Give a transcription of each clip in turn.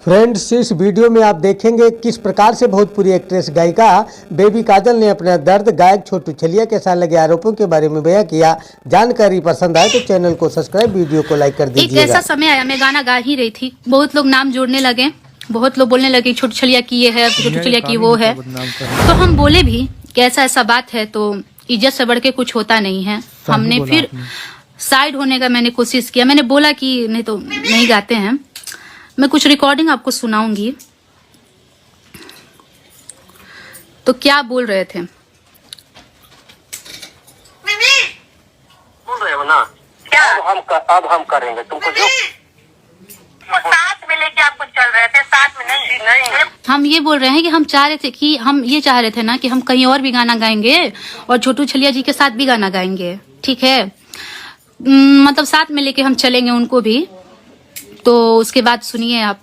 Friends, इस video में आप देखेंगे किस प्रकार से भोजपुरी एक्ट्रेस गायिका बेबी काजल ने अपना दर्द गायक छोटू छलिया के साथ लगे आरोपों के बारे में बयां किया। जानकारी पसंद आए तो चैनल को सब्सक्राइब, वीडियो को लाइक कर दीजिएगा। एक ऐसा समय आया, मैं गाना गा ही रही थी, बहुत लोग नाम जोड़ने लगे, बहुत लोग बोलने लगे छोटू छलिया की ये है, छोटू छलिया की वो है। तो हम बोले भी कि ऐसा बात है तो इज्जत से बढ़ के कुछ होता नहीं है। हमने फिर साइड होने का मैंने कोशिश किया। मैंने बोला कि नहीं तो नहीं गाते हैं। मैं कुछ रिकॉर्डिंग आपको सुनाऊंगी। तो क्या बोल रहे थे? बोल रहे हो ना क्या? अब हम करेंगे तुमको जो साथ में लेके आपको चल रहे थे, साथ में नहीं। हम ये बोल रहे हैं कि हम चाह रहे थे कि हम ये चाह रहे थे ना कि हम कहीं और भी गाना गाएंगे और छोटू छलिया जी के साथ भी गाना गाएंगे, ठीक है। मतलब साथ में लेके हम चलेंगे उनको भी। तो उसके बाद सुनिए आप।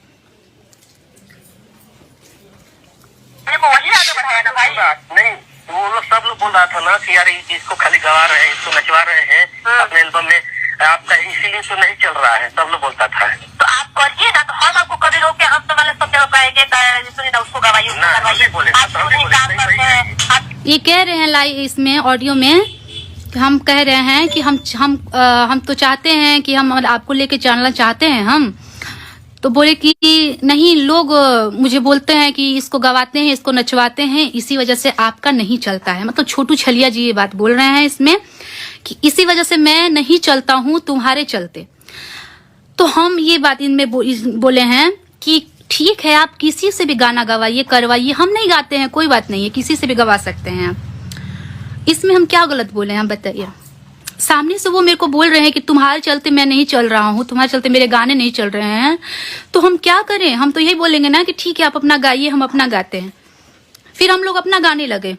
वही आगे बढ़ाया ना भाई। नहीं, वो लोग सब लोग बोल रहा था ना कि यार इसको खाली गवा रहे हैं, इसको नचवा रहे हैं अपने एल्बम में, आपका इसीलिए तो नहीं चल रहा है, सब लोग बोलता था। तो आप करिए ना, तो हम आपको कभी रोक के हम तो वाले सब जगह कहेंगे उसको गवाइए, ये कह रहे हैं लाइव इसमें ऑडियो में, हम कह रहे हैं कि हम तो चाहते हैं कि हम आपको लेके चलना चाहते हैं हम। तो बोले कि नहीं, लोग मुझे बोलते हैं कि इसको गवाते हैं, इसको नचवाते हैं, इसी वजह से आपका नहीं चलता है। मतलब छोटू छलिया जी ये बात बोल रहे हैं इसमें कि इसी वजह से मैं नहीं चलता हूं तुम्हारे चलते। तो हम ये बात इनमें बोले हैं कि ठीक है, आप किसी से भी गाना गवाइए, करवाइए, हम नहीं गाते हैं, कोई बात नहीं है, किसी से भी गवा सकते हैं आप। इसमें हम क्या गलत बोले हैं बताइए? सामने से वो मेरे को बोल रहे हैं कि तुम्हारे चलते मैं नहीं चल रहा हूँ, तुम्हारे चलते मेरे गाने नहीं चल रहे हैं। तो हम क्या करें? हम तो यही बोलेंगे ना कि ठीक है, आप अपना गाइए, हम अपना गाते हैं। फिर हम लोग अपना गाने लगे।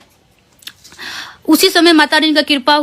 उसी समय माता रानी का कृपा